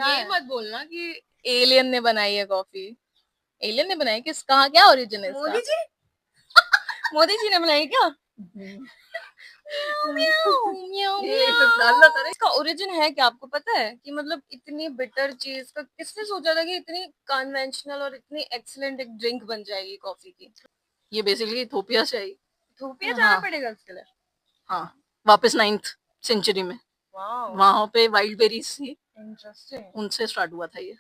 ये मत बोलना कि एलियन ने बनाई है कॉफी। एलियन ने बनाई, किस कहा, क्या ओरिजिन है इसका? मोदी जी। मोदी जी ने बनाई क्या? इसका ओरिजिन है क्या आपको पता है? कि मतलब इतनी बिटर चीज का किसने सोचा था कि इतनी कन्वेंशनल और इतनी एक्सीलेंट एक ड्रिंक बन जाएगी कॉफी की? ये बेसिकली इथोपिया से आई। इथोपिया जाना पड़ेगा इसके लिए? हाँ, वापस 9th सेंचुरी में वहां पे वाइल्ड बेरीज थी, इंटरेस्टिंग। उनसे स्टार्ट हुआ था ये।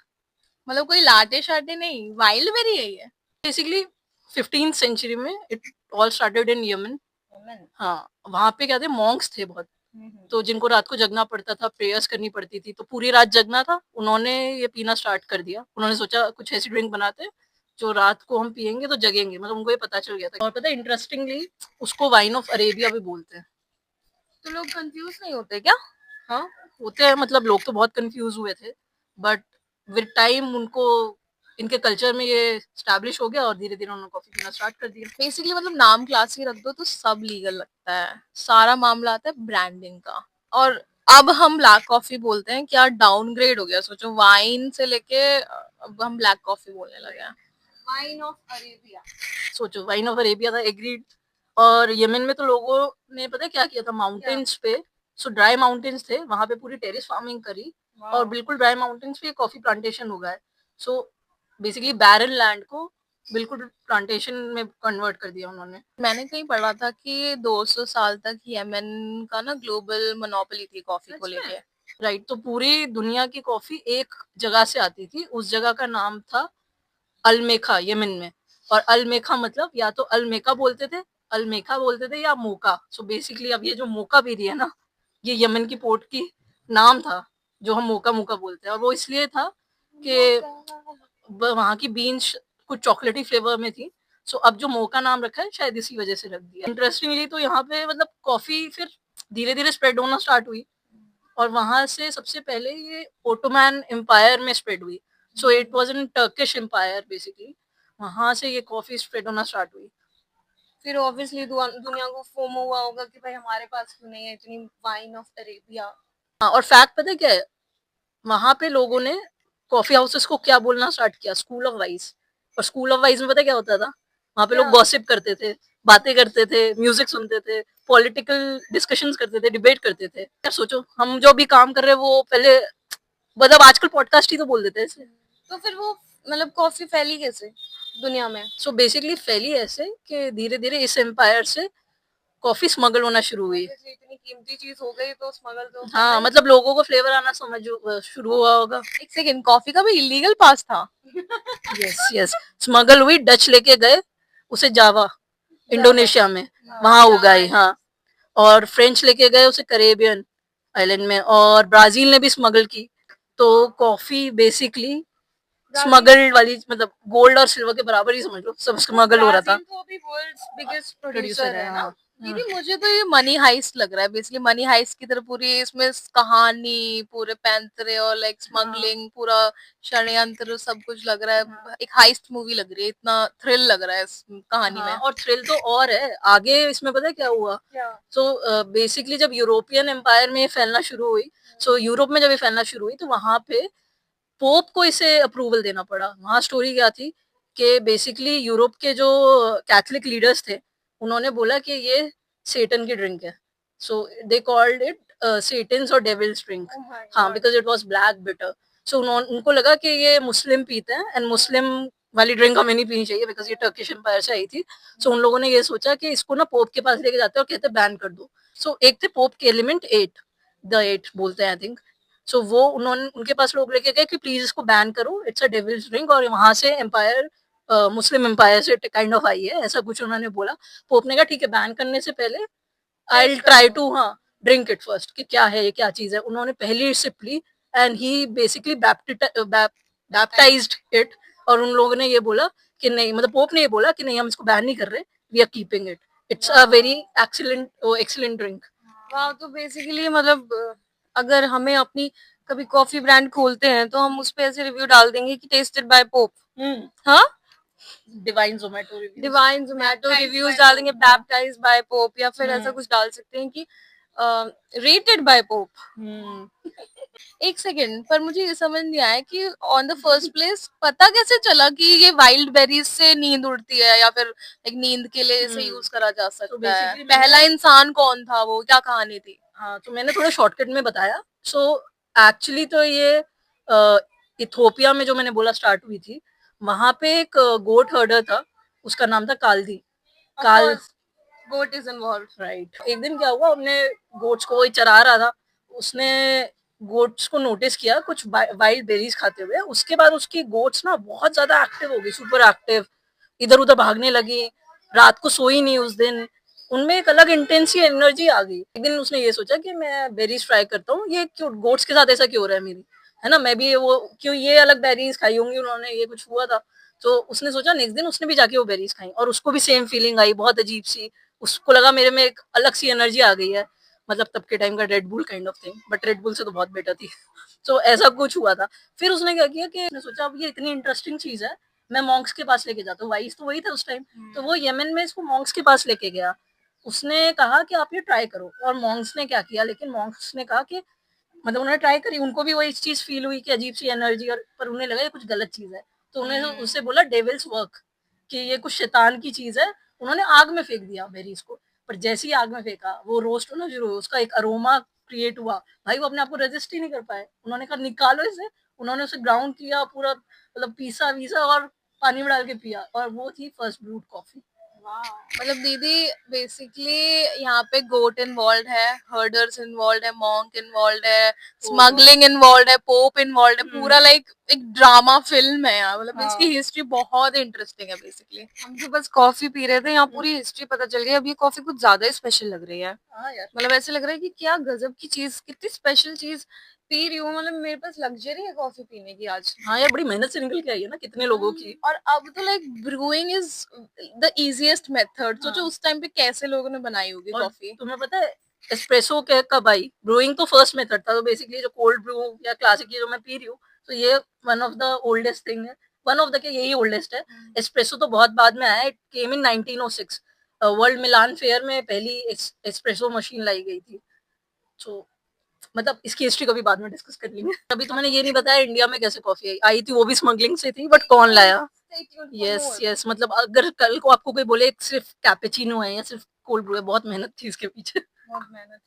मतलब कोई लाटे शाटे नहीं, वाइल्ड बेरी है ये। बेसिकली 15th सेंचुरी में it all started in Yemen. हाँ, वहां पे क्या थे, मॉन्क्स थे बहुत, तो जिनको रात को जगना पड़ता था, प्रेयर्स करनी पड़ती थी, तो पूरी रात जगना था। उन्होंने ये पीना स्टार्ट कर दिया। उन्होंने सोचा कुछ ऐसी ड्रिंक बनाते हैं जो रात को हम पियेंगे तो जगेंगे, मतलब उनको ये पता चल गया था। और पता है इंटरेस्टिंगली उसको वाइन ऑफ अरेबिया भी बोलते हैं। तो लोग कंफ्यूज नहीं होते क्या? हाँ, होते हैं, मतलब लोग तो बहुत कंफ्यूज हुए थे, बट विद टाइम उनको इनके कल्चर में ये स्टैब्लिश हो गया और धीरे धीरे उन्होंने कॉफी पीना स्टार्ट कर दिया। बेसिकली मतलब नाम क्लासी रख दो तो सब लीगल लगता है, सारा मामला आता है ब्रांडिंग का। और अब हम ब्लैक कॉफी बोलते हैं, क्या डाउनग्रेड हो गया? सोचो, वाइन से लेके अब हम ब्लैक कॉफी बोलने लगे हैं। Wine of Arabia. सोचो, वाइन ऑफ अरेबिया था, एग्रीड। और यमन में तो लोगों ने पता है क्या किया था, माउंटेन्स पे, सो ड्राई माउंटेन्स थे वहां पे, पूरी टेरेस फार्मिंग करी और बिल्कुल ड्राई माउंटेन्स पे कॉफी प्लांटेशन हो गया है। सो बेसिकली बैरन लैंड को बिल्कुल प्लांटेशन में कन्वर्ट कर दिया उन्होंने। मैंने कहीं पढ़ा था कि 200 साल तक यमन का ना ग्लोबल मोनोपोली थी कॉफी को लेके। राइट, तो पूरी दुनिया की कॉफी एक जगह से आती थी, उस जगह का नाम था अलमेखा, यमन में। और अलमेखा मतलब या तो अलमेका बोलते थे, अलमेखा बोलते थे, या मोका। सो बेसिकली अब ये जो मोका बेरी है ना, ये यमन की पोर्ट की नाम था, जो हम मोका मोका बोलते हैं। और वो इसलिए था कि वहाँ की बीन्स कुछ चॉकलेटी फ्लेवर में थी। सो अब जो मोका नाम रखा है शायद इसी वजह से रख दिया। इंटरेस्टिंगली तो यहाँ पे मतलब कॉफी फिर धीरे धीरे स्प्रेड होना स्टार्ट हुई, और वहां से सबसे पहले ये ओटोमैन एम्पायर में स्प्रेड हुई। So it was in Turkish empire basically, वहां से ये कॉफी स्प्रेड होना स्टार्ट हुई। फिर ऑब्वियसली दुनिया को फोमो हुआ होगा कि भाई हमारे पास क्यों नहीं है इतनी वाइन ऑफ अरेबिया। हाँ, और फैक्ट पता है क्या है, वहां पे लोगों ने कॉफी हाउसेस को क्या बोलना स्टार्ट किया, स्कूल ऑफ वाइस। और स्कूल ऑफ वाइस में पता क्या होता था, वहां पे लोग गॉसिप करते थे, बातें करते थे, म्यूजिक सुनते थे, पॉलिटिकल डिस्कशंस करते थे, डिबेट करते थे। यार सोचो, हम जो भी काम कर रहे हैं वो पहले, मतलब आजकल पॉडकास्ट ही तो बोल देते हैं इसे। तो फिर वो मतलब कॉफी फैली कैसे दुनिया में? सो बेसिकली फैली ऐसे कि धीरे धीरे इस एम्पायर से कॉफी स्मगल होना शुरू हुई। इतनी कीमती चीज हो गई तो स्मगल तो हाँ, मतलब लोगों को फ्लेवर आना समझ शुरू हुआ होगा। एक सेकंड, कॉफी का भी इलीगल पास था? यस यस, स्मगल हुई, डच लेके गए उसे जावा, इंडोनेशिया में, वहां उगाई। हाँ, और फ्रेंच लेके गए उसे करेबियन आइलैंड में, और ब्राजील ने भी स्मगल की। तो कॉफी बेसिकली स्मगल वाली, मतलब गोल्ड और सिल्वर के बराबर ही समझ लो, सब स्मगल हो रहा था। तो अभी वर्ल्ड्स बिगेस्ट प्रोड्यूसर प्रोड्यूसर है, है ना? हाँ। दीदी मुझे तो ये मनी हाइस्ट लग रहा है, बेसिकली मनी हाइस्ट की तरह पूरी इसमें कहानी, पूरे पैंतरे और लाइक स्मगलिंग, पूरा षड्यंत्र सब कुछ लग रहा है। एक हाइस्ट मूवी लग रही है, इतना थ्रिल लग रहा है इस कहानी में। और थ्रिल तो और है आगे इसमें, पता है क्या हुआ? सो बेसिकली जब यूरोपियन एम्पायर में फैलना शुरू हुई, सो यूरोप में जब ये फैलना शुरू हुई, तो वहां पे पोप को इसे अप्रूवल देना पड़ा। वहां स्टोरी क्या थी कि बेसिकली यूरोप के जो कैथलिक लीडर्स थे, उन्होंने बोला कि ये सेटन की ड्रिंक है। So they called it Satan's और डेविल्स ड्रिंक। हाँ, because it was black bitter. So उनको लगा कि ये मुस्लिम पीते हैं, एंड मुस्लिम वाली ड्रिंक हमें नहीं पीनी चाहिए, बिकॉज ये टर्किश एम्पायर से आई थी। सो उन लोगों ने ये सोचा कि इसको ना पोप के पास लेके जाते हैं और कहते हैं बैन कर दो। सो एक थे पोप के एलिमेंट 8, द 8 बोलते हैं आई थिंक। सो वो उन्होंने उनके पास लोग लेके गए कि प्लीज इसको बैन करो, इट्स अ डेविल्स ड्रिंक। और वहां से एम्पायर, मुस्लिम एम्पायर से काइंड ऑफ आई है, ऐसा कुछ उन्होंने बोला। पोप ने कहा ठीक है, बैन करने से पहले आई विल ट्राई टू, हाँ, ड्रिंक इट फर्स्ट, कि क्या है ये, क्या चीज है। उन्होंने पहली सिप ली, and he basically baptised it. और उन लोगों ने ये बोला कि नहीं, मतलब पोप ने ये बोला कि नहीं, हम इसको बैन नहीं कर रहे, we are keeping it, it's a very excellent drink. वाह, तो बेसिकली मतलब अगर हमें अपनी कभी कॉफी ब्रांड खोलते हैं तो हम उस पे ऐसे रिव्यू डाल देंगे कि टेस्टेड बाय पोप। हाँ, डिवाइन जोमेटो रिव्यूज डाल देंगे, बैप्टाइज बाय पोप, या फिर ऐसा कुछ डाल सकते हैं कि रेटेड बाय पोप। एक सेकेंड, पर मुझे ये समझ नहीं आया कि ऑन द फर्स्ट प्लेस पता कैसे चला कि ये वाइल्ड बेरीज से नींद उड़ती है, या फिर एक नींद के लिए इसे यूज करा जा तो सकता है? बेसिकली पहला मैंने इंसान कौन था, वो क्या कहानी थी? हाँ, तो मैंने थोड़ा शॉर्टकट में बताया। सो एक्चुअली तो ये इथोपिया में जो मैंने बोला स्टार्ट हुई थी, वहां पे एक गोट हर्डर था, उसका नाम था काल्दी। काल गोट इज इन्वॉल्व। राइट। एक दिन क्या हुआ, हमने गोट्स को वही चरा रहा था, उसने गोट्स को नोटिस किया कुछ वाइल्ड बेरीज खाते हुए। उसके बाद उसकी गोट्स ना बहुत ज्यादा एक्टिव हो गई, सुपर एक्टिव, इधर उधर भागने लगी, रात को सोई नहीं उस दिन। उनमें एक अलग इंटेंसी एनर्जी आ गई। एक दिन उसने ये सोचा कि मैं बेरीज ट्राई करता हूँ, ये क्यों गोट्स के साथ ऐसा क्यों हो रहा है मेरी, है ना, मैं भी वो क्यों ये अलग बेरीज खाई होंगी उन्होंने, ये कुछ हुआ था। तो उसने सोचा नेक्स्ट दिन उसने भी जाके वो बेरीज खाई और उसको भी सेम फीलिंग आई, बहुत अजीब सी। उसको लगा मेरे में एक अलग सी एनर्जी आ गई है, मतलब तब के टाइम का red bull kind of thing, but red bull से तो बहुत बेटर थी। तो ऐसा कुछ हुआ था। फिर उसने क्या किया कि उसने सोचा अब ये इतनी इंटरेस्टिंग चीज है, मैं मॉन्क्स के पास लेके जाता हूँ, वाइस तो वही था उस टाइम। तो वो यमन में इसको मॉन्क्स के पास लेके गया। उसने कहा कि आप ये ट्राई करो, और मॉन्क्स ने क्या किया, लेकिन मॉन्क्स ने कहा कि मतलब उन्होंने ट्राई करी, उनको भी वही चीज फील हुई कि अजीब सी एनर्जी, और पर उन्हें लगा ये कुछ गलत चीज है। तो उन्होंने उससे बोला डेविल्स वर्क, कि ये कुछ शैतान की चीज है। उन्होंने आग में फेंक दिया बेरीज को। पर जैसे ही आग में फेंका, वो रोस्ट होना शुरू हुआ, उसका एक अरोमा क्रिएट हुआ। भाई वो अपने आप को रेजिस्ट ही नहीं कर पाए, उन्होंने कहा निकालो इसे। उन्होंने उसे ग्राउंड किया पूरा, मतलब पीसा वीसा और पानी में डाल के पिया, और वो थी फर्स्ट ब्रूड कॉफी। मतलब दीदी, बेसिकली यहाँ पे गोट इन्वॉल्व है, हर्डर्स इन्वॉल्व है, मॉन्क इन्वॉल्व है, स्मगलिंग इन्वॉल्व है, पोप इन्वॉल्व है, पूरा लाइक एक ड्रामा फिल्म है यहाँ। मतलब इसकी हिस्ट्री बहुत इंटरेस्टिंग है बेसिकली। हम तो बस कॉफी पी रहे थे, यहाँ पूरी हिस्ट्री पता चल गई। अब ये कॉफी कुछ ज्यादा ही स्पेशल लग रही है। हाँ यार, मतलब ऐसे लग रहा है कि क्या गजब की चीज, कितनी स्पेशल चीज पी रही हूँ। मतलब मेरे पास लग्जरी है कॉफी पीने की आज। हाँ यार, बड़ी मेहनत से निकल के आई है ना कितने लोगों की। और अब तो like brewing is the easiest method. सोचो उस टाइम पे कैसे लोगों ने बनाई होगी और कॉफी। तुम्हें पता है एस्प्रेसो के कब आई? ब्रूइंग तो फर्स्ट मेथड था, तो बेसिकली जो कोल्ड ब्रू या क्लासिक जो मैं पी रही हूँ, तो ये one of the oldest thing है। वन ऑफ द के यही ओल्डेस्ट है। एस्प्रेसो तो बहुत बाद में आया, it came in 1906। World Milan fair में पहली एस्प्रेसो मशीन लाई गई थी। तो मतलब इसकी हिस्ट्री कभी बाद में डिस्कस कर लेंगे। अभी तो मैंने ये नहीं बताया इंडिया में कैसे कॉफी आई आई थी, वो भी स्मगलिंग से थी, बट कौन लाया। यस यस, मतलब अगर कल को आपको कोई बोले सिर्फ कैपेचिनो है या सिर्फ कोल्ड ब्रू है, बहुत मेहनत थी इसके पीछे। बहुत मेहनत